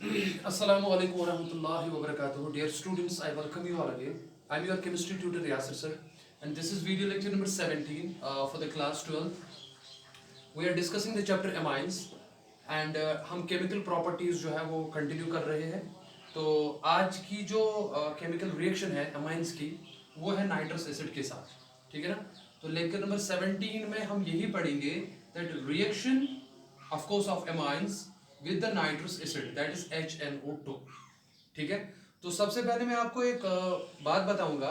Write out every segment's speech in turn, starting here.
Assalamu alaikum wa rahmatullahi wa barakatuh. Dear students, I welcome you all again. I'm your chemistry tutor Yasir sir, and this is video lecture number 17 for the class 12. We are discussing the chapter amines and हम chemical properties जो है वो continue कर रहे हैं. तो आज की जो chemical reaction है amines की वो है nitrous acid के साथ, ठीक है ना. तो lecture number 17 में हम यही पढ़ेंगे that reaction of course of amines with the nitrous acid that is HNO2. ठीक है. तो सबसे पहले मैं आपको एक बात बताऊंगा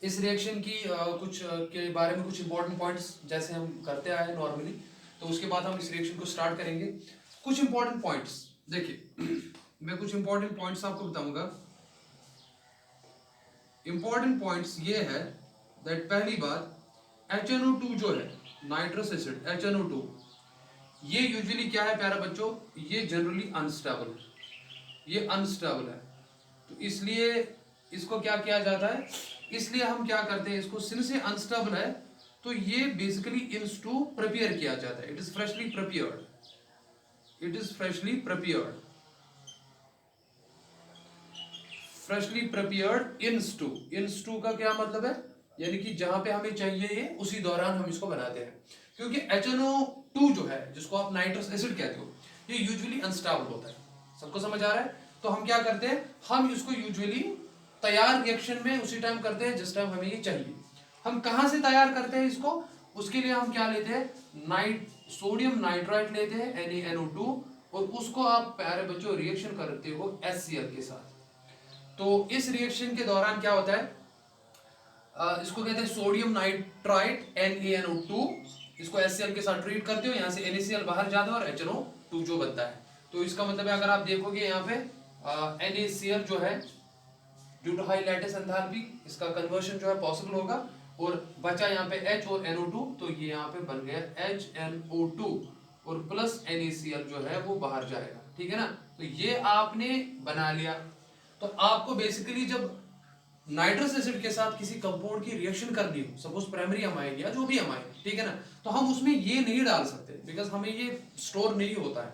इस रिएक्शन की कुछ के बारे में कुछ इंपॉर्टेंट पॉइंट्स जैसे हम करते आए हैं नॉर्मली. तो उसके बाद हम इस रिएक्शन को स्टार्ट करेंगे. कुछ इंपॉर्टेंट पॉइंट्स देखिए, मैं कुछ इंपॉर्टेंट पॉइंट्स आपको बताऊंगा. इंपॉर्टेंट पॉइंट्स ये है दैट पहली बात, HNO2 जो है नाइट्रस एसिड HNO2, ये यूजुअली क्या है प्यारे बच्चों, ये जनरली अनस्टेबल है. ये अनस्टेबल है. तो इसलिए इसको क्या किया जाता है, इसलिए हम क्या करते हैं इसको, सिंस ये अनस्टेबल है तो ये बेसिकली इंस्टू प्रिपेयर किया जाता है. It is freshly prepared. It is freshly prepared. Freshly prepared in situ. In situ का क्या मतलब है, यानी कि जहां पे हमें चाहिए ये उसी दौरान हम इसको बनाते हैं. क्योंकि HNO2 जो है जिसको आप नाइट्रस एसिड कहते हो, ये यूजुअली अनस्टेबल होता है. सबको समझ आ रहा है. तो हम क्या करते हैं, हम इसको यूजुअली तैयार रिएक्शन में उसी टाइम करते हैं जिस टाइम हमें ये चाहिए. हम कहां से तैयार करते हैं इसको, उसके लिए हम क्या लेते हैं, सोडियम नाइट्राइट लेते हैं NaNO2, और उसको आप प्यारे बच्चों रिएक्शन करते हो HCl के साथ. तो इस रिएक्शन के दौरान क्या होता है, इसको कहते हैं सोडियम नाइट्राइट NaNO2. इसको HCl के साथ ट्रीट करते हो, यहाँ से NaCl बाहर जाता है और HNO2 जो बनता है. तो इसका मतलब है अगर आप देखोगे यहाँ पे NaCl जो है due to high lattice enthalpy इसका कन्वर्शन जो है पॉसिबल होगा, और बचा यहाँ पे H और NO2, तो ये यहाँ पे बन गया HNO2 और प्लस NaCl जो है वो बाहर जाएगा. ठीक है ना. तो ये आपने बना लिया. तो आपको बेसिकली जब नाइट्रस एसिड के साथ किसी कंपाउंड की रिएक्शन करनी हो, सपोज प्राइमरी अमाइन या जो भी अमाइन, ठीक है ना, तो हम उसमें ये नहीं डाल सकते बिकॉज हमें ये स्टोर नहीं होता है,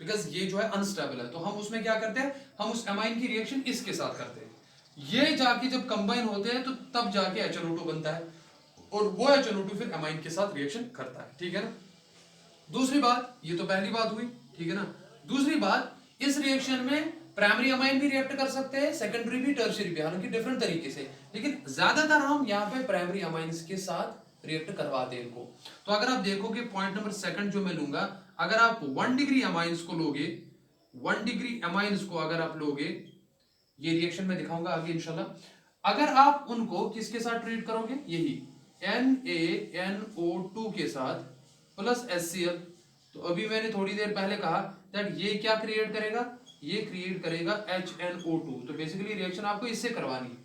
बिकॉज ये जो है अनस्टेबल है. तो हम उसमें क्या करते हैं, हम उस अमाइन की रिएक्शन इसके साथ करते हैं. ये जाके जब कंबाइन होते हैं तो तब जाके HNO2 बनता है, और वो HNO2 फिर अमाइन के साथ रिएक्शन करता है. ठीक है ना. दूसरी बात, ये तो पहली बात हुई, ठीक है ना. दूसरी बात, इस रिएक्शन में प्राइमरी अमाइन भी रिएक्ट कर सकते हैं, सेकेंडरी भी, टर्शियरी भी, हालांकि डिफरेंट तरीके से, लेकिन ज्यादातर हम यहाँ पे प्राइमरी अमाइंस के साथ रिएक्ट करवाते हैं इनको. तो अगर आप देखोगे पॉइंट नंबर सेकंड जो मैं लूंगा, अगर आप 1 डिग्री अमाइंस को लोगे, 1 डिग्री अमाइंस को अगर आप लोगे, ये रिएक्शन में दिखाऊंगा आगे इंशाल्लाह. अगर आप उनको किसके साथ ट्रीट करोगे, यही NaNO2 के साथ प्लस HCl, तो अभी मैंने थोड़ी देर पहले कहा दैट ये क्या क्रिएट करेगा, ये क्रिएट करेगा HNO2. तो बेसिकली रिएक्शन आपको इससे करवानी है,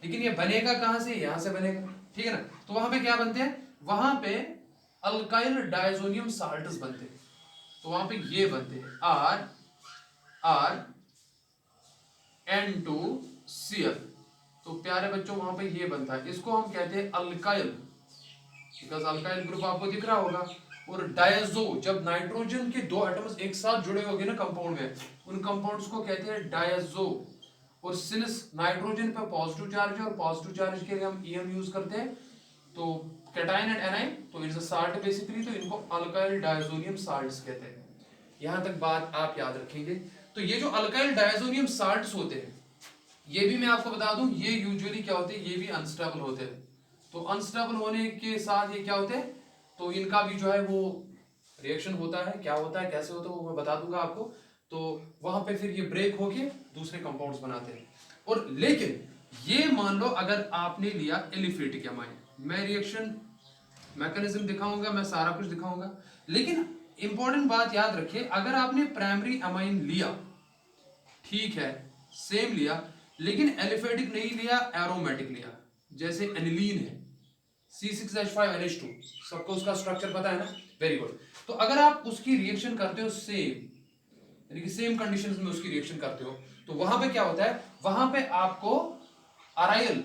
लेकिन ये बनेगा कहां से, यहां से बनेगा. ठीक है ना. तो वहां पे क्या बनते हैं, वहां पे अल्काइल डायजोनियम साल्ट्स बनते हैं. तो वहां पे ये बनते हैं RN2Cl. तो प्यारे बच्चों वहां पे ये बनता है, इसको हम कहते हैं अल्काइल, बिकॉज अल्काइल ग्रुप आपको दिख रहा होगा. और डायजो, जब नाइट्रोजन के दो एटम्स एक साथ जुड़े होंगे ना कंपाउंड में, उन कंपाउंड्स को कहते हैं डायजो. और सिंस नाइट्रोजन पे पॉजिटिव चार्ज है और पॉजिटिव चार्ज के लिए हम EM यूज करते हैं, तो कैटायन एंड एनाइन, तो इट्स अ साल्ट बेसिकली, तो इनको अल्काइल डायजोनियम साल्ट्स कहते हैं. यहां तक बात आप याद रखेंगे. तो ये जो अल्काइल डायजोनियम साल्ट्स होते हैं, ये भी मैं आपको बता दूं, ये यूजुअली क्या होते हैं, ये भी अनस्टेबल होते हैं. तो अनस्टेबल होने के साथ ये क्या होते हैं, तो इनका भी जो है वो रिएक्शन होता है. क्या होता है, कैसे होता है, वो मैं बता दूंगा आपको. तो वहां पे फिर ये ब्रेक होके दूसरे कंपाउंड्स बनाते हैं. और लेकिन ये मान लो अगर आपने लिया एलिफेटिक अमाइन, मैं रिएक्शन मैकेनिज्म दिखाऊंगा, मैं सारा कुछ दिखाऊंगा, लेकिन इंपॉर्टेंट बात याद रखिए, अगर आपने प्राइमरी अमाइन लिया, ठीक है, सेम लिया, लेकिन एलिफेटिक नहीं लिया, एरोमेटिक लिया, जैसे एनिलीन है C6H5NH2, सबको उसका स्ट्रक्चर पता है ना, वेरी गुड. तो अगर आप उसकी रिएक्शन करते हो सेम, यानी कि सेम कंडीशंस में उसकी रिएक्शन करते हो, तो वहां पे क्या होता है, वहां पे आपको अराइल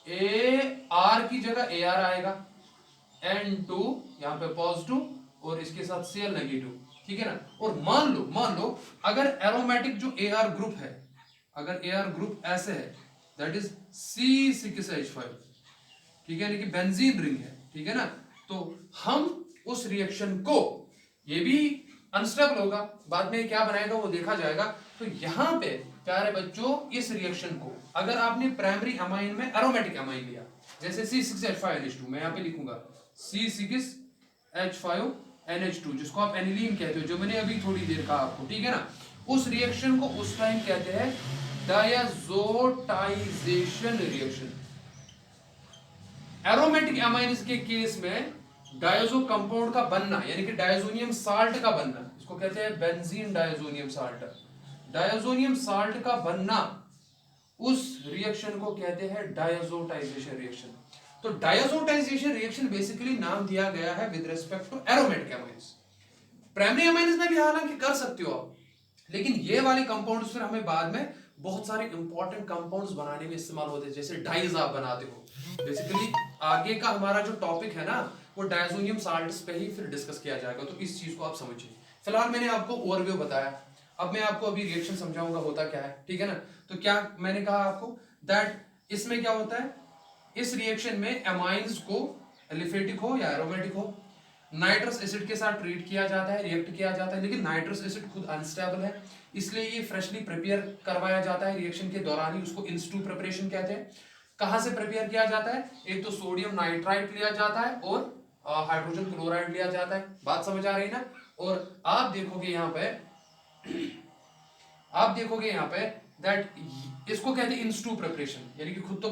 AR की जगह AR आएगा, N2 यहां पे पॉजिटिव और इसके साथ Cl नेगेटिव. ठीक है ना। और मान लो अगर एरोमेटिक जो Ar ग्रुप है, अगर Ar ग्रुप ऐसे है, दैट इज C6H5, ठीक है, यानी कि बेंजीन रिंग है, ठीक है ना। तो हम उस रिएक्शन को, ये भी अनस्टेबल होगा, बाद में क्या बनाएगा वो देखा जाएगा। तो यहां पे प्यारे बच्चों इस रिएक्शन को अगर आपने प्राइमरी अमाइन में एरोमेटिक अमाइन लिया, जैसे C6H5NH2, मैं यहां पे लिखूंगा C6H5NH2, जिसको आप एनिलीन कहते हो, जो मैंने अभी थोड़ी देर कहा आपको, ठीक है ना। उस रिएक्शन को उस टाइम कहते हैं डायजोटाइजेशन रिएक्शन। एरोमेटिक अमाइन्स के केस में डायजो कंपाउंड का बनना, यानी कि डायजोनियम साल्ट का बनना, इसको कहते हैं benzene diazonium salt. Diazonium salt का बनना, उस रिएक्शन को कहते हैं डायजोटाइजेशन रिएक्शन। तो डायजोटाइजेशन रिएक्शन बेसिकली नाम दिया गया है with respect to aromatic amines. Primary amines में भी हालांकि कर सकते हो आप, लेकिन ये वाले कंपाउंड्स फिर हमें बाद में बहुत सारे इंपॉर्टेंट कंपाउंड्स बनाने में इस्तेमाल होते हैं, जैसे डाइज आप बनाते हो। बेसिकली आगे का हमारा जो टॉपिक है ना, वो डायजोनियम साल्ट्स पे ही फिर डिस्कस किया जाएगा, तो इस चीज को आप समझिए। फिलहाल मैंने आपको ओवरव्यू बताया, अब मैं आपको अभी रिएक्शन समझाऊंगा होता क्या है, ठीक है ना। तो क्या मैंने कहा आपको, दैट इसमें क्या होता है, इस रिएक्शन में अमाइंस को एलिफेटिक हो या एरोमेटिक हो, नाइट्रस एसिड के साथ ट्रीट किया जाता है, रिएक्ट किया जाता है, लेकिन नाइट्रस एसिड खुद अनस्टेबल है, इसलिए ये फ्रेशली प्रिपेयर करवाया जाता है रिएक्शन के दौरान ही, उसको इंस्टू प्रिपरेशन कहते हैं। कहां से प्रिपेयर किया जाता है, एक तो सोडियम नाइट्राइट लिया जाता है और हाइड्रोजन क्लोराइड लिया जाता है, बात समझ आ रही है ना। और आप देखोगे यहाँ पे दैट इसको कहते हैं इंस्टू प्रिपरेशन, यानी कि खुद तो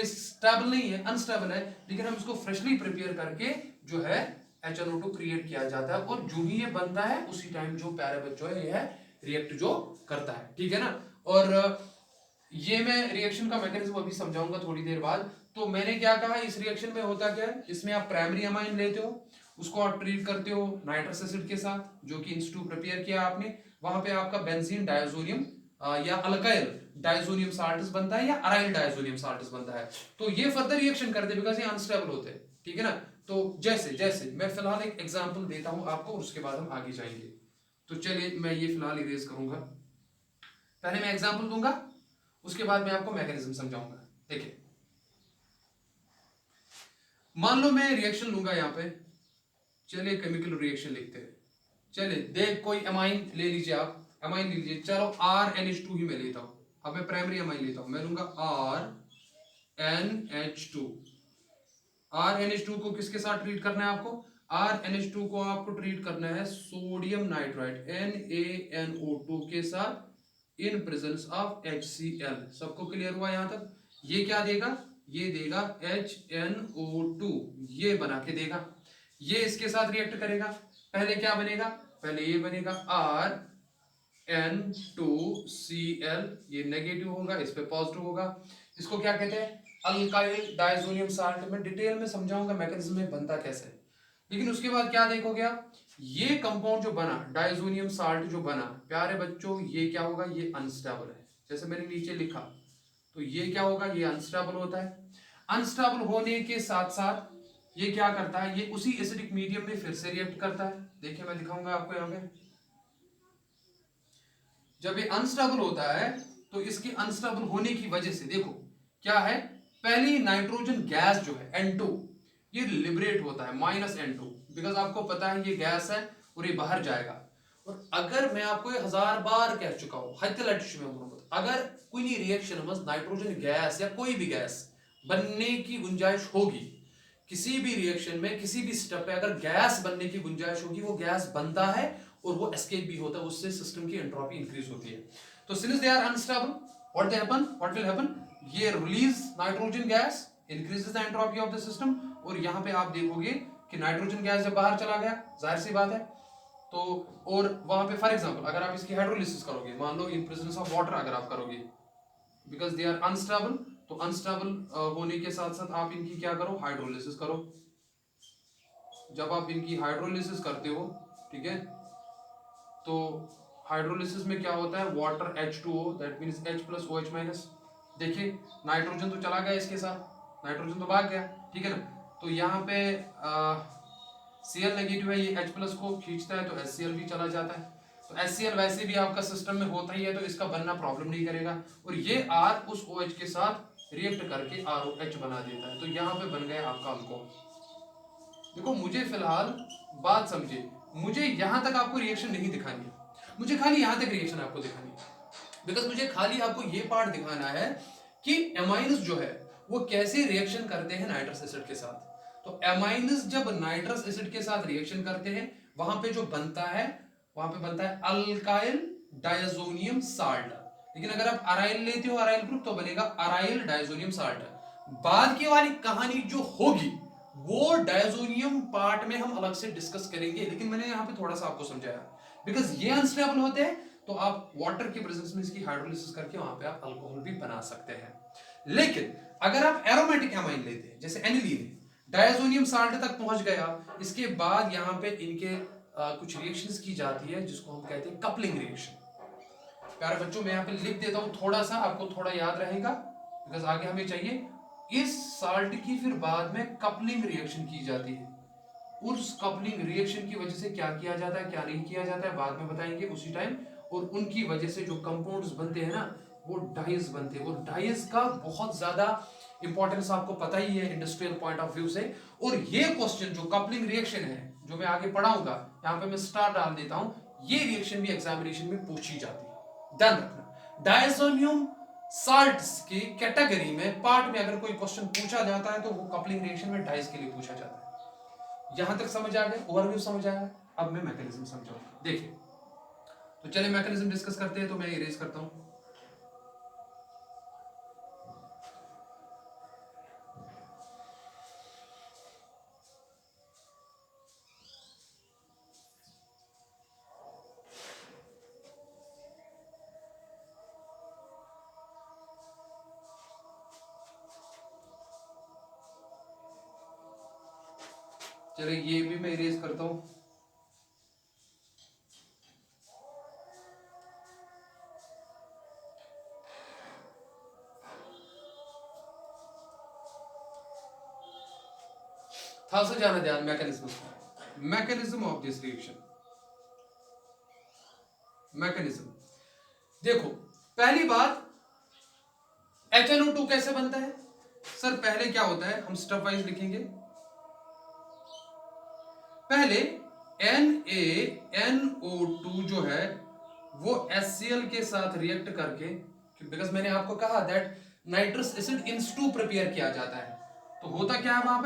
स्टेबल नहीं है, अनस्टेबल है, लेकिन हम इसको फ्रेशली प्रिपेयर करके जो है HNO2 क्रिएट किया जाता है, और जो भी ये बनता है उसी टाइम जो प्यारे बच्चों है ये रिएक्ट जो करता है, ठीक है ना। और ये मैं रिएक्शन का मैकेनिज्म अभी समझाऊंगा थोड़ी देर बाद। तो मैंने क्या कहा, इस रिएक्शन में होता क्या है, इसमें आप प्राइमरी अमाइन लेते हो, उसको आप ट्रीट करते हो नाइट्रस एसिड के साथ, जो कि इंस्टू प्रिपेयर किया आपने, वहां पे आपका बेंजीन डायजोनियम या अल्काइल डायजोनियम साल्ट्स बनता है या अराइल डायजोनियम साल्ट्स बनता है। तो ये फर्दर रिएक्शन करते हैं बिकॉज ये अनस्टेबल होते हैं, ठीक है ना। तो जैसे जैसे मैं फिलहाल एक एग्जांपल देता हूं आपको, उसके बाद हम आगे जाएंगे। तो चलिए मैं ये फिलहाल इरेज करूंगा, पहले मैं एग्जांपल दूंगा, उसके बाद मैं आपको मैकेनिज्म समझाऊंगा। देखिए मान लो मैं रिएक्शन लूंगा यहाँ पे, चलिए केमिकल रिएक्शन लिखते हैं, चलिए देख कोई अमाइन ले लीजिए, आप अमाइन ले लीजिए, चलो RNH2 ही मैं लेता हूं। अब मैं प्राइमरी अमाइन लेता हूं, मैं लूंगा RNH2। RNH2 को किसके साथ ट्रीट करना है आपको, RNH2 को आपको ट्रीट करना है सोडियम नाइट्राइट NaNO2 के साथ इन प्रेजेंस ऑफ HCl। सबको क्लियर हुआ यहां तक। ये क्या देगा, ये देगा HNO2, ये बना के देगा, ये इसके साथ रिएक्ट करेगा, पहले क्या बनेगा, पहले ये बनेगा RN2Cl, ये नेगेटिव होगा, इस पे पॉजिटिव होगा, इसको क्या कहते हैं, अल्काइल डायजोनियम साल्ट। में डिटेल में समझाऊंगा मैकेनिज्म में बनता कैसे, लेकिन उसके बाद क्या देखोगे आप, ये कंपाउंड जो बना डायजोनियम साल्ट जो बना, प्यारे बच्चों ये क्या होगा, ये अनस्टेबल है, जैसे मैंने नीचे लिखा, तो ये क्या होगा, ये अनस्टेबल होता है। अनस्टेबल होने के साथ साथ ये क्या करता है, ये उसी एसिडिक मीडियम में फिर से रिएक्ट करता है। देखिए मैं दिखाऊंगा आपको यहाँ पे, जब ये अनस्टेबल होता है तो इसके अनस्टेबल होने की वजह से देखो क्या है, पहली नाइट्रोजन गैस जो है N2, ये लिबरेट होता है -N2, बिकॉज आपको पता है ये गैस है और ये बाहर जाएगा। और अगर मैं आपको ये 1000 बार कह चुका हूं, अगर कोई रिएक्शन में नाइट्रोजन गैस या कोई भी गैस बनने की गुंजाइश होगी, किसी भी रिएक्शन में किसी भी स्टेप पे अगर गैस बनने की गुंजाइश होगी, वो गैस बनता है और वो एस्केप भी होता है, उससे सिस्टम की एंट्रोपी इंक्रीज होती है। तो since they are unstable, what will happen, ये release nitrogen gas, increases the entropy of the system. और यहां पे आप देखोगे कि नाइट्रोजन गैस जब बाहर चला गया, जाहिर सी बात है, तो और वहां पे फॉर एग्जांपल अगर आप इसकी हाइड्रोलिसिस करोगे, मान लो इन प्रेजेंस ऑफ वाटर अगर आप करोगे, बिकॉज दे आर अनस्टेबल, तो अनस्टेबल होने के साथ साथ आप इनकी क्या करो, हाइड्रोलिसिस करो। जब आप इनकी हाइड्रोलिसिस करते हो, ठीक है, तो हाइड्रोलिसिस में क्या होता है, water H2O, that means H+OH-। देखिए नाइट्रोजन तो चला गया इसके साथ, नाइट्रोजन तो भाग गया, ठीक है ना। तो यहाँ पे Cl नेगेटिव है, ये H प्लस को खींचता है तो HCl भी चला जाता है। तो HCl वैसे भी आपका सिस्टम में होता ही है, तो इसका बनना प्रॉब्लम नहीं करेगा। और ये R उस OH के साथ रिएक्ट करके ROH बना देता है, तो यहाँ पे बन गया आपका अल्कोहल। देखो मुझे फिलहाल बात समझे, मुझे यहां तक आपको रिएक्शन नहीं दिखानी है, मुझे खाली यहां तक रिएक्शन आपको दिखानी है, बिकॉज मुझे खाली आपको ये पार्ट दिखाना है कि एमाइन्स जो है वो कैसे रिएक्शन करते हैं नाइट्रस एसिड के साथ। तो एमाइन्स जब नाइट्रस एसिड के साथ रिएक्शन करते हैं, वहां पे जो बनता है, वहां पे बनता है अल्काइल डायजोनियम साल्ट। लेकिन अगर आप अराइल लेते हो, अराइल ग्रुप, तो बनेगा अराइल डायजोनियम साल्ट। बाद की वाली कहानी जो होगी वो डायजोनियम पार्ट में हम अलग से डिस्कस करेंगे, लेकिन मैंने यहाँ पे थोड़ा सा आपको समझाया बिकॉज ये अनस्टेबल होते हैं, तो आप वाटर की प्रेजेंस में इसकी हाइड्रोलिसिस करके वहां पे आप अल्कोहल भी बना सकते हैं। लेकिन अगर आप एरोमेटिक एमाइन लेते हैं, जैसे एनिलीन है, डायजोनियम साल्ट तक पहुंच गया, इसके बाद यहाँ पे इनके कुछ रिएक्शंस की जाती है जिसको हम कहते हैं कपलिंग रिएक्शन। प्यारे बच्चों मैं यहाँ पे लिख देता हूं, थोड़ा सा आपको थोड़ा याद रहेगा बिकॉज आगे हमें चाहिए। इस साल्ट की फिर बाद में कपलिंग रिएक्शन की जाती है, उस कपलिंग रिएक्शन की वजह से क्या किया जाता है क्या नहीं किया जाता है बाद में बताएंगे उसी टाइम। और उनकी वजह से जो कंपाउंड्स बनते हैं ना, वो डाइज बनते हैं। वो डाइज का बहुत ज्यादा इंपॉर्टेंस आपको पता ही है इंडस्ट्रियल पॉइंट ऑफ व्यू से। और ये क्वेश्चन जो कपलिंग रिएक्शन है जो मैं आगे पढ़ाऊंगा, यहाँ पे मैं स्टार डाल देता हूं, ये रिएक्शन भी एग्जामिनेशन में पूछी जाती है, ध्यान रखना। डायजोनियम साल्ट्स की कैटेगरी में पार्ट में अगर कोई क्वेश्चन पूछा जाता है तो वो कपलिंग रिएक्शन में डाइज के लिए पूछा जाता है। यहां तक समझ आ गए, ओवरव्यू समझ आया। अब मैं मैकेनिज्म समझाऊंगा, देखिए। तो चलिए मैकेनिज्म डिस्कस करते हैं, तो मैं इरेज करता हूं। चलिए ये भी मैं इरेज करता हूं। था से जाना ध्यान mechanism, mechanism of this reaction. Mechanism देखो, पहली बात HNO2 कैसे बनता है। सर पहले क्या होता है, हम स्टेप वाइज लिखेंगे। पहले NaNO2 जो है वो HCl के साथ रिएक्ट करके, बिकॉज मैंने आपको कहा दैट नाइट्रस एसिड इंस्टू प्रिपेयर किया जाता है, तो होता क्या है वहां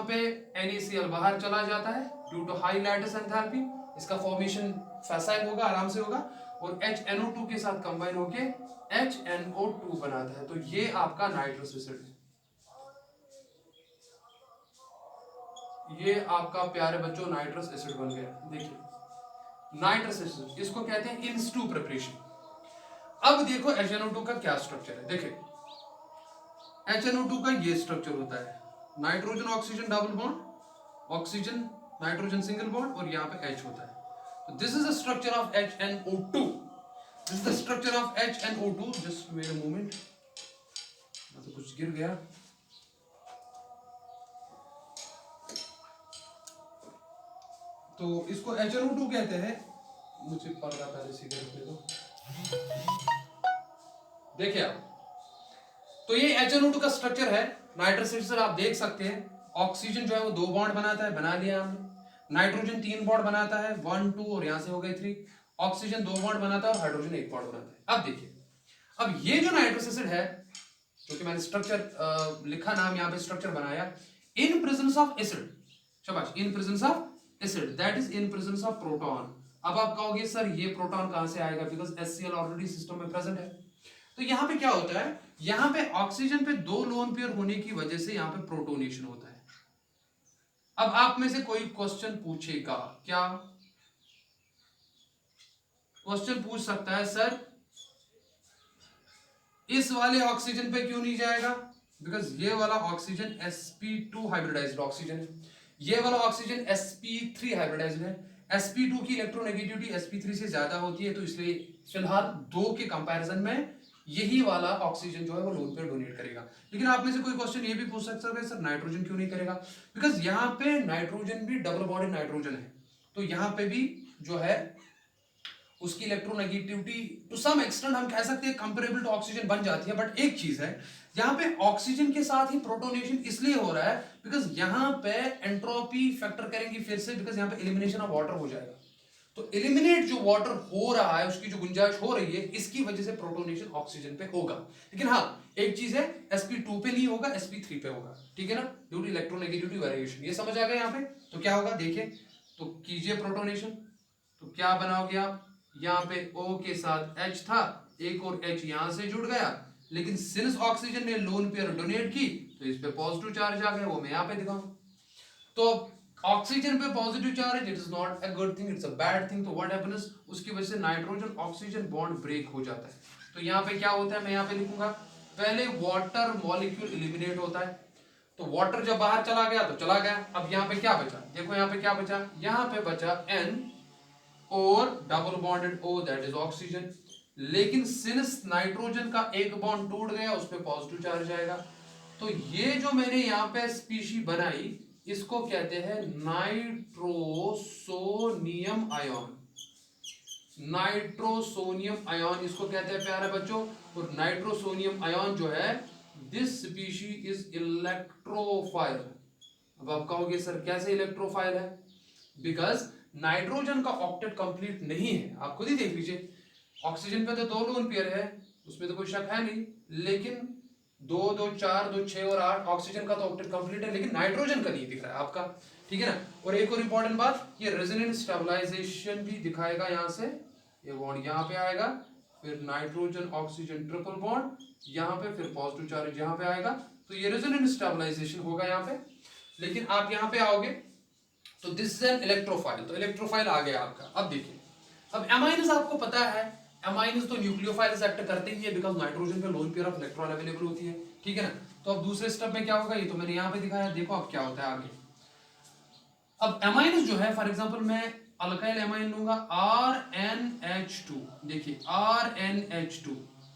पे NaCl बाहर चला जाता है due to high lattice enthalpy, इसका फॉर्मेशन फैसाइल होगा, आराम से होगा, और HNO2 के साथ कंबाइन होके HNO2 बनाता है, तो ये आपका नाइट्रस एसिड है। ये आपका प्यारे बच्चों नाइट्रस एसिड बन गया। देखिए नाइट्रस एसिड, इसको कहते हैं इंस्टू प्रिपरेशन। अब देखो HNO2 का क्या स्ट्रक्चर है। देखिए HNO2 का ये स्ट्रक्चर होता है, nitrogen oxygen double bond, oxygen nitrogen single bond, और यहाँ पे H होता है। तो this is the structure of HNO2। This is the structure of HNO2। Just wait a moment, तो कुछ गिर गया। तो इसको HNO2 कहते हैं। मुझे पर्दा पहले सीधे रखने दो। देखिए आप, तो ये HNO2 का स्ट्रक्चर है। नाइट्रस एसिड आप देख सकते हैं, ऑक्सीजन जो है वो 2 बॉन्ड बनाता है, बना लिया हमने। नाइट्रोजन 3 बॉन्ड बनाता है, 1 2, और यहां से हो गए 3। ऑक्सीजन 2 बॉन्ड बनाता है और हाइड्रोजन 1 बॉन्ड बनाता है। अब देखिए, अब ये जो नाइट्रस एसिड है, जो कि मैंने स्ट्रक्चर लिखा, नाम यहाँ पे स्ट्रक्चर बनाया, इन प्रेजेंस ऑफ एसिड, शाबाश, in presence of acid, that is in presence of proton. अब आप कहोगे सर ये प्रोटॉन कहां से आएगा, बिकॉज HCl ऑलरेडी सिस्टम में प्रेजेंट है। तो यहां पे क्या होता है, यहां पे ऑक्सीजन पे 2 लोन पेयर होने की वजह से यहां पे प्रोटोनेशन होता है। अब आप में से कोई क्वेश्चन पूछेगा, क्या क्वेश्चन पूछ सकता है, सर इस वाले ऑक्सीजन पे क्यों नहीं जाएगा, बिकॉज ये वाला ऑक्सीजन sp2 हाइब्रिडाइज्ड ऑक्सीजन है, ये वाला ऑक्सीजन sp3 हाइब्रिडाइज्ड है। sp2 की इलेक्ट्रोनेगेटिविटी sp3 से ज्यादा होती है, तो इसलिए फिलहाल 2 के कंपैरिजन में यही वाला ऑक्सीजन जो है वो लोन पेयर डोनेट करेगा। लेकिन आप में से कोई क्वेश्चन ये भी पूछ सकता है सर नाइट्रोजन क्यों नहीं करेगा? बिकॉज यहाँ पे नाइट्रोजन भी डबल बॉन्डेड नाइट्रोजन है, तो यहाँ पे भी जो है उसकी इलेक्ट्रोनेगेटिविटी टू सम एक्सटेंट हम कह सकते हैं कंपेरेबल टू ऑक्सीजन बन जाती है। बट एक चीज है, यहाँ पे ऑक्सीजन के साथ ही प्रोटोनेशन इसलिए हो रहा है बिकॉज यहाँ पे एंट्रोपी फैक्टर करेंगे फिर से, बिकॉज यहाँ पे एलिमिनेशन ऑफ वाटर हो जाएगा। तो एलिमिनेट जो वाटर हो रहा है उसकी जो गुंजाइश हो रही है, इसकी वजह से प्रोटोनेशन ऑक्सीजन पे होगा। लेकिन हाँ एक चीज है, sp2 पे नहीं होगा, sp3 पे होगा, ठीक है ना, ड्यू टू इलेक्ट्रोनेगेटिविटी वेरिएशन। ये समझ आ गया यहाँ पे? तो क्या होगा देखिए, तो कीजिए प्रोटोनेशन, तो क्या बनाओगे आप, यहाँ पे O के साथ H था, एक और H यहां से जुड़ गया, लेकिन सिंस ऑक्सीजन ने लोन पेयर डोनेट की तो इस पे पॉजिटिव चार्ज आ गया, वो मैं यहाँ पे दिखाऊं। तो ऑक्सीजन पे positive charge, it is not a good thing, it's a bad thing. तो व्हाट हैपेंस, उसकी वजह से नाइट्रोजन ऑक्सीजन बॉन्ड ब्रेक हो जाता है। तो यहाँ पे क्या होता है, मैं यहाँ पे लिखूंगा, पहले वाटर मॉलिक्यूल एलिमिनेट होता है, तो वाटर जब बाहर चला गया तो चला गया। अब यहाँ पे क्या बचा, देखो यहाँ पे क्या बचा, यहाँ पे बचा N और double bonded O, that is oxygen. लेकिन सिंस नाइट्रोजन का एक बॉन्ड टूट गया, उस पे पॉजिटिव चार्ज आएगा। तो ये जो मैंने यहाँ पे स्पीशी बनाई, इसको कहते हैं नाइट्रोसोनियम आयन। नाइट्रोसोनियम आयन इसको कहते हैं प्यारे बच्चों। और नाइट्रोसोनियम आयन जो है, दिस स्पीशी इज इलेक्ट्रोफाइल। अब आप कहोगे सर कैसे इलेक्ट्रोफाइल है? बिकॉज नाइट्रोजन का ऑक्टेट कंप्लीट नहीं है, आप खुद ही देख लीजिए। ऑक्सीजन पे तो 2 लोन पेयर है, उसमें तो कोई शक है नहीं, लेकिन 2 2 4 2 6 और 8, ऑक्सीजन का तो ऑक्टेट कंप्लीट है, लेकिन नाइट्रोजन का नहीं दिख रहा है आपका, ठीक है ना। और एक और इंपॉर्टेंट बात, ये रेजोनेंस स्टेबलाइजेशन भी दिखाएगा, यहां से ये बॉन्ड यहाँ पे आएगा, फिर नाइट्रोजन ऑक्सीजन ट्रिपल बॉन्ड यहाँ पे, फिर पॉजिटिव चार्ज यहाँ पे आएगा, तो ये रेजोनेंस स्टेबलाइजेशन होगा यहाँ पे। लेकिन आप यहाँ पे आओगे तो दिस इज एन इलेक्ट्रोफाइल, तो इलेक्ट्रोफाइल आ गया आपका। अब देखिए, अब एमाइन्स आपको पता है, एमाइन्स तो न्यूक्लियोफाइल्स एक्ट करते ही है, बिकॉज नाइट्रोजन पे lone pair of electron available होती है, ठीक है ना। तो अब दूसरे स्टेप में क्या होगा, ये तो मैंने यहाँ पे दिखाया, देखो अब क्या होता है आगे। अब एमाइन्स जो है, फॉर एग्जांपल मैं अल्काइल एमाइन लूंगा RnH2, देखिए RnH2।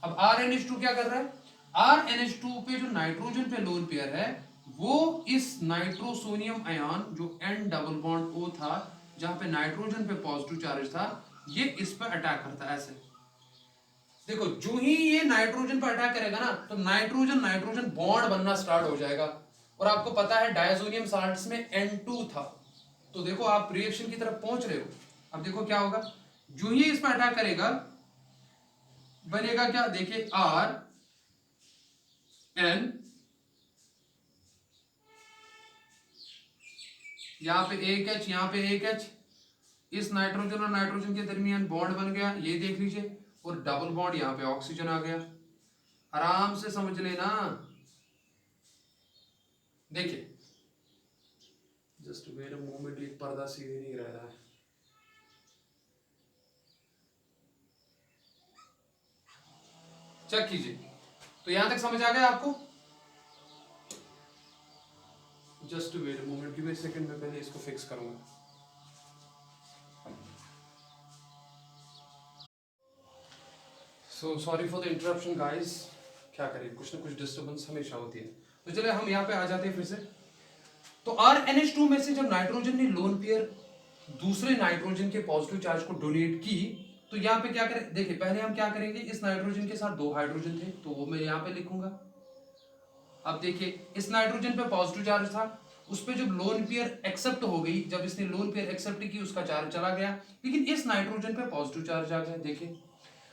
अब RnH2 क्या कर रहा है, RnH2 पे जो नाइट्रोजन पे लोन पेयर है, वो इस नाइट्रोसोनियम आयन जो N डबल बॉन्ड O था, जहां पे नाइट्रोजन पे पॉजिटिव चार्ज था, ये इस पे अटैक करता है ऐसे। देखो जो ही ये नाइट्रोजन पर अटैक करेगा ना, तो नाइट्रोजन नाइट्रोजन बॉन्ड बनना स्टार्ट हो जाएगा। और आपको पता है डायजोनियम साल्ट्स में N2 था, तो देखो आप रिएक्शन की तरफ पहुंच रहे हो। अब देखो क्या होगा, जो ही इस पर अटैक करेगा, बनेगा क्या, देखिए RN, यहां पे एक H, यहां पे एक H, इस नाइट्रोजन और नाइट्रोजन के दरमियान बॉन्ड बन गया, ये देख लीजिए, और डबल बॉन्ड यहां पे ऑक्सीजन आ गया। आराम से समझ लेना, देखिए जस्ट वेट अ मोमेंट, एक पर्दा सीधे नहीं रह रहा है। चेक कीजिए, तो यहां तक समझ आ गया आपको? Just wait a moment, give a second, मैं पहले इसको फिक्स करूंगा। So sorry for the interruption guys, क्या करें, कुछ ना कुछ डिस्टर्बेंस हमेशा होती है। तो चलिए हम यहाँ पे आ जाते हैं फिर से। तो RnH2 में से जब नाइट्रोजन ने लोन पेयर दूसरे नाइट्रोजन के पॉजिटिव चार्ज को डोनेट की, तो यहाँ पे क्या करें, देखिए पहले हम क्या करेंगे, इस नाइट्रोजन के साथ 2 हाइड्रोजन थे, तो वो मैं यहाँ पे लिखूंगा। अब देखिए इस नाइट्रोजन पे पॉजिटिव चार्ज था, उस पे जब लोन पेयर एक्सेप्ट हो गई, जब इसने लोन पेयर एक्सेप्ट की, उसका चार्ज चला गया, लेकिन इस नाइट्रोजन पे पॉजिटिव चार्ज आ गया। देखिए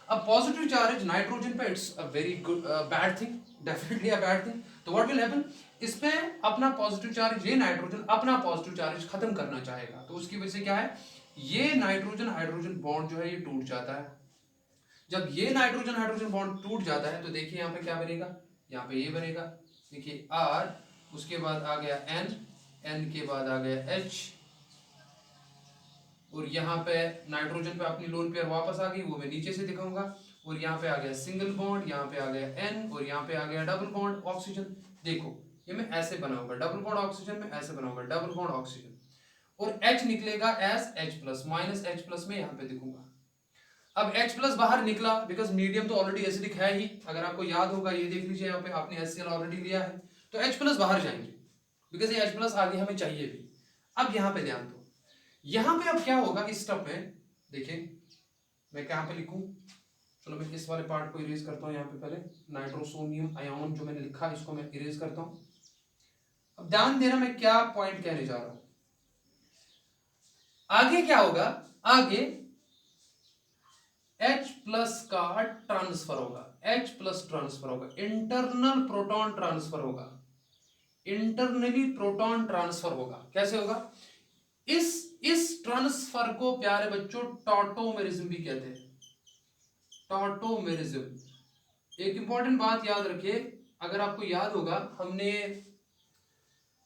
अब पॉजिटिव चार्ज नाइट्रोजन पे, it's a very good bad thing, definitely a bad thing. तो व्हाट विल हैपन, इस पे अपना पॉजिटिव चार्ज, ये नाइट्रोजन अपना पॉजिटिव चार्ज खत्म करना चाहेगा, तो उसकी वजह से क्या है, ये नाइट्रोजन हाइड्रोजन बॉन्ड जो है ये टूट जाता है। जब ये नाइट्रोजन हाइड्रोजन बॉन्ड टूट जाता है, तो देखिए यहाँ पे क्या बनेगा, यहाँ पे ये बनेगा, देखिए R, उसके बाद आ गया N, N के बाद आ गया H, और यहाँ पे नाइट्रोजन पे अपनी लोन पेयर वापस आ गई, वो मैं नीचे से दिखाऊंगा। और यहाँ पे आ गया सिंगल बॉन्ड, यहाँ पे आ गया N, और यहाँ पे आ गया डबल बॉन्ड ऑक्सीजन। देखो ये मैं ऐसे बनाऊंगा, डबल बॉन्ड ऑक्सीजन में ऐसे बनाऊंगा, डबल बॉन्ड ऑक्सीजन, और H निकलेगा as H plus, minus H plus में यहाँ पे दिखूंगा। अब H प्लस बाहर निकला बिकॉज मीडियम तो ऑलरेडी एसिडिक है ही, अगर आपको याद होगा ये देख लीजिए यहाँ पे आपने HCl ऑलरेडी लिया है, तो H प्लस बाहर जाएंगे बिकॉज ये H प्लस आगे हमें चाहिए भी। अब यहाँ पे ध्यान दो, यहाँ पे अब क्या होगा इस स्टेप में, देखिए मैं क्या पे लिखूं, चलो मैं इस वाले पार्ट को इरेज करता हूँ यहाँ पे, पहले नाइट्रोसोनियम आयन जो मैंने लिखा इसको मैं इरेज करता हूँ। अब ध्यान देना मैं क्या पॉइंट कहने जा रहा हूं। आगे क्या होगा, आगे H प्लस का ट्रांसफर होगा, H प्लस ट्रांसफर होगा, इंटरनल प्रोटॉन ट्रांसफर होगा, इंटरनली प्रोटॉन ट्रांसफर होगा। कैसे होगा, इस ट्रांसफर को प्यारे बच्चों टॉटोमेरिज्म भी कहते हैं, टॉटोमेरिज्म। एक इंपॉर्टेंट बात याद रखिए, अगर आपको याद होगा हमने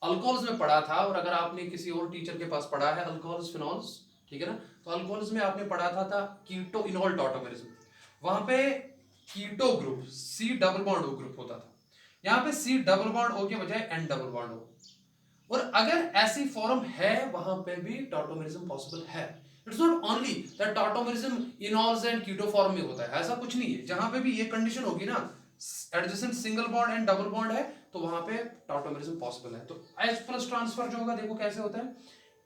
अल्कोहल्स में पढ़ा था, और अगर आपने किसी और टीचर के पास पढ़ा है अल्कोहल्स फिनॉल्स, ठीक है ना, तो अल्कोहल्स में आपने पढ़ा था कीटो इनॉल टॉटोमेरिज्म। वहां पे keto group C double bond O group होता था, यहाँ पे C डबल बॉन्ड O के बजाय N डबल बॉन्ड O, और अगर ऐसी फॉर्म है वहां पे भी टॉटोमेरिज्म पॉसिबल है। It's not only that tautomerism enols and keto form में होता है, ऐसा कुछ नहीं है। जहां पे भी ये कंडीशन होगी ना, adjacent single bond and double bond है, तो वहां पे टॉटोमेरिज्म पॉसिबल है। तो H प्लस ट्रांसफर जो होगा देखो कैसे होता है,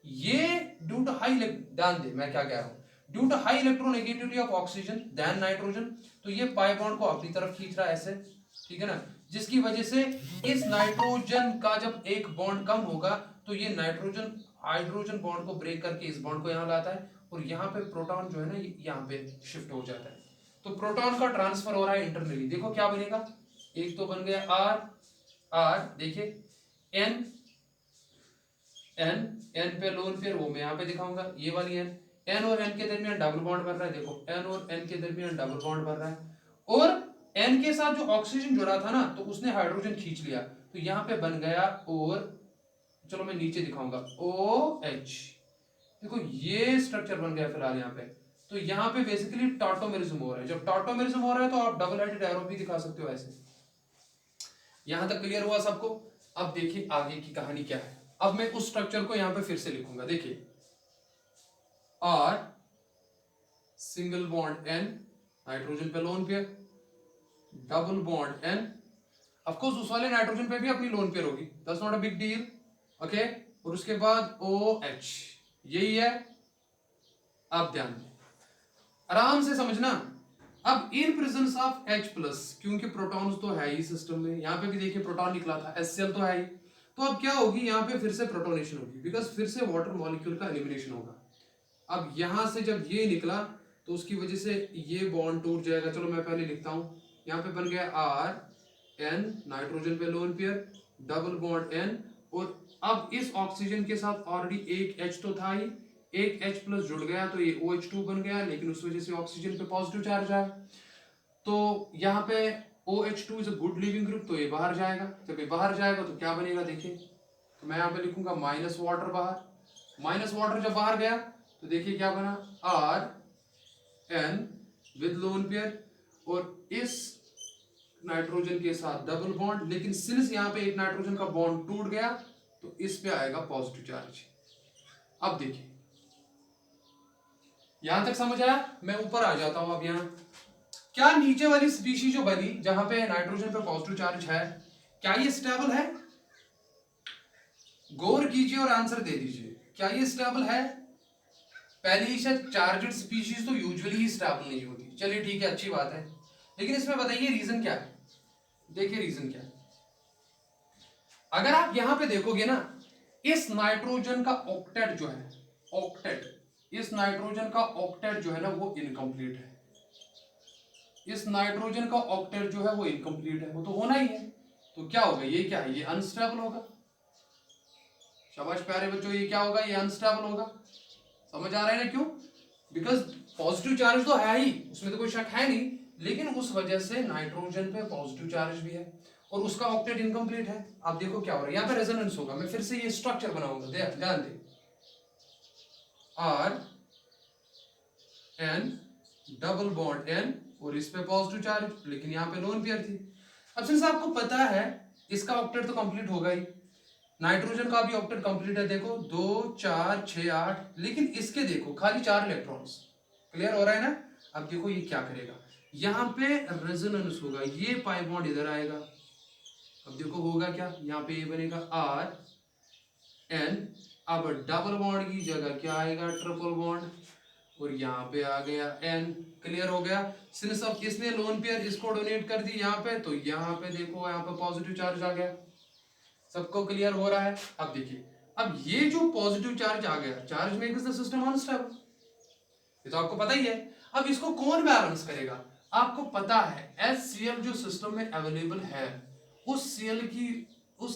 ये ड्यू टू हाई, ध्यान दे मैं क्या कह रहा हूं, due to high electronegativity of oxygen then nitrogen, तो ये पाई बॉन्ड को अपनी तरफ खींच रहा है ऐसे, ठीक है ना, जिसकी वजह से इस नाइट्रोजन का जब एक बॉन्ड कम होगा तो ये नाइट्रोजन हाइड्रोजन बॉन्ड को ब्रेक करके इस बॉन्ड को यहां लाता है, और यहाँ पे प्रोटॉन जो है ना यहाँ पे शिफ्ट हो जाता है। तो प्रोटॉन का ट्रांसफर हो रहा है इंटरनली, देखो क्या बनेगा, एक तो बन गया R, देखिए N, N पे लोन पेयर वो मैं यहाँ पे दिखाऊंगा, ये वाली N और N के दरमियान डबल बॉन्ड बन रहा है, देखो N और N के दरमियान डबल बॉन्ड बन रहा है, और N के साथ जो ऑक्सीजन जुड़ा था ना तो उसने हाइड्रोजन खींच लिया, तो यहाँ पे बन गया, और चलो मैं नीचे दिखाऊंगा OH, देखो ये स्ट्रक्चर बन गया फिलहाल यहाँ पे। तो यहाँ पे बेसिकली टॉटोमेरिज्म हो रहा है, जब टॉटोमेरिज्म हो रहा है तो आप डबल हेडेड एरो भी दिखा सकते हो ऐसे। यहां तक क्लियर हुआ सबको। अब देखिए आगे की कहानी क्या है, अब मैं उस स्ट्रक्चर को यहां पे फिर से लिखूंगा, देखिए R single bond N, nitrogen पे lone pair, double bond N, of course उस वाले नाइट्रोजन पे भी अपनी लोन पेयर होगी, that's not a big deal, okay, और उसके बाद OH, यही है। अब ध्यान दें, आराम से समझना। अब in presence of H plus, क्योंकि प्रोटॉन्स तो है ही सिस्टम में, यहाँ पे भी देखिए प्रोटॉन निकला था, HCl तो है ही, तो अब क्या होगी यहाँ पे फिर से प्रोटोनेशन होगी, बिकॉज फिर से वाटर मॉलिक्यूल का एलिमिनेशन होगा। अब यहां से जब ये निकला तो उसकी वजह से ये बॉन्ड टूट जाएगा, चलो मैं पहले लिखता हूं, यहाँ पे बन गया R, N, नाइट्रोजन पे lone pair, double bond N, और अब इस ऑक्सीजन के साथ ऑलरेडी एक H तो था ही, एक H प्लस जुड़ गया तो ये OH2 बन गया, लेकिन उस वजह से ऑक्सीजन पे पॉजिटिव चार्ज आया, तो यहाँ पे OH2 is a good leaving group, तो ये बाहर जाएगा, जब ये बाहर जाएगा तो क्या बनेगा देखिए, तो मैं यहाँ पे लिखूंगा माइनस वाटर बाहर, माइनस वाटर जब बाहर गया तो देखिए क्या बना, R, N with lone pair, और इस नाइट्रोजन के साथ डबल बॉन्ड, लेकिन सिंस यहाँ पे एक नाइट्रोजन का बॉन्ड टूट गया तो इस पे आएगा पॉजिटिव चार्ज। अब देखिए यहां तक समझ आया, मैं ऊपर आ जाता हूं। अब यहाँ क्या नीचे वाली स्पीशीज जो बनी जहां पे नाइट्रोजन पे पॉजिटिव चार्ज है, क्या ये स्टेबल है? गौर कीजिए और आंसर दे दीजिए, क्या ये स्टेबल है? पहली चार्जड स्पीशीज तो यूजुअली ही स्टेबल नहीं होती, चलिए ठीक है अच्छी बात है, लेकिन इसमें बताइए रीजन क्या है। देखिए रीजन क्या है, अगर आप यहां पे देखोगे ना, इस नाइट्रोजन का ऑक्टेट जो है, ऑक्टेट, इस नाइट्रोजन का ऑक्टेट जो है ना वो इनकम्प्लीट है, इस नाइट्रोजन का ऑक्टेट जो है वो इनकम्प्लीट है, वो तो होना ही है, तो क्या होगा, ये क्या है, ये अनस्टेबल होगा। शाबाश प्यारे बच्चों, ये क्या होगा, ये अनस्टेबल होगा। समझ आ रहा है ना क्यों? बिकॉज पॉजिटिव चार्ज तो है ही, उसमें तो कोई शक है नहीं, लेकिन उस वजह से नाइट्रोजन पे पॉजिटिव चार्ज भी है और उसका ऑक्टेट इनकम्प्लीट है। आप देखो क्या हो रहा है, यहाँ पे रेजोनेंस होगा, मैं फिर से ये स्ट्रक्चर बनाऊंगा, ध्यान दे, R, N, double bond N, और इस पे पॉजिटिव चार्ज, लेकिन यहाँ पे लोन पेयर थी। अब सिंस आपको पता है इसका ऑक्टेट तो कंप्लीट होगा ही, नाइट्रोजन का भी ऑक्टेट कंप्लीट है, देखो 2 4 6 8, लेकिन इसके देखो खाली 4 इलेक्ट्रॉन्स। क्लियर हो रहा है ना? अब देखो ये क्या करेगा, यहाँ पे रेजोनेंस होगा, ये पाई बॉन्ड इधर आएगा। अब देखो होगा क्या, यहाँ पे ये बनेगा RN। अब डबल बॉन्ड की जगह क्या आएगा, ट्रिपल बॉन्ड, और यहाँ पे आ गया N। क्लियर हो गया। सिंस अब इसने लोन पेयर इसको डोनेट कर दी यहाँ पे, तो यहाँ पे देखो यहाँ पे पॉजिटिव चार्ज आ गया। सबको क्लियर हो रहा है। अब देखिए, अब ये जो पॉजिटिव चार्ज आ गया, charge makes the system unstable, ये तो आपको पता ही है। अब इसको कौन बैलेंस करेगा, आपको पता है HCl जो सिस्टम में अवेलेबल है, उस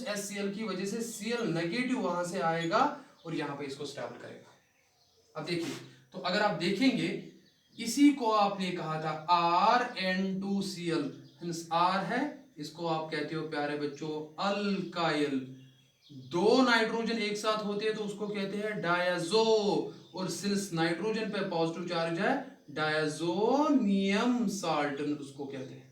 HCl की वजह से Cl नेगेटिव वहां से आएगा और यहाँ पे इसको स्टेबल करेगा। अब देखिए, तो अगर आप देखेंगे, इसी को आपने कहा था RN2Cl, R है, इसको आप कहते हो प्यारे बच्चों अल्काइल। दो नाइट्रोजन एक साथ होते हैं तो उसको कहते हैं डायजो, और सिंस नाइट्रोजन पे पॉजिटिव चार्ज है, डायजोनियम साल्ट उसको कहते हैं,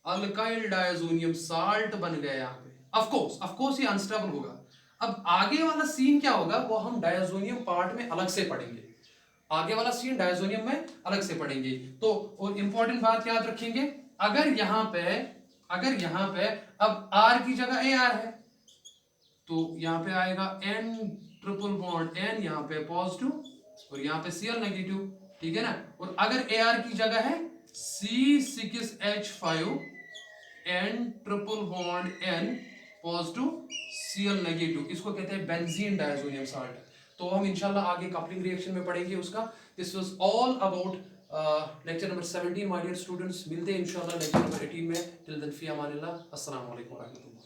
अल्काइल डायजोनियम साल्ट बन गया यहाँ पे। ऑफ कोर्स ये अनस्टेबल होगा। अब आगे वाला सीन क्या होगा वो हम डायजोनियम पार्ट में अलग से पढ़ेंगे, आगे वाला सीन डायजोनियम में अलग से पढ़ेंगे। तो और इंपॉर्टेंट बात याद रखेंगे, अगर यहाँ पे अब R की जगह AR है, तो यहाँ पे आएगा N ट्रिपल बॉन्ड N, यहाँ पे पॉजिटिव और यहाँ पे Cl नेगेटिव, ठीक है ना। और अगर AR की जगह है C6H5 N triple bond N positive Cl negative, इसको कहते हैं बेंजीन डायजोनियम साल्ट। तो हम इंशाल्लाह आगे कपलिंग रिएक्शन में पढ़ेंगे उसका। This was all about lecture number 17 my dear students. मिलते हैं इंशाल्लाह लेक्चर नंबर 18 में। टिल देन फी अमानिल्लाह, अस्सलाम वालेकुम व रहमतुल्लाह।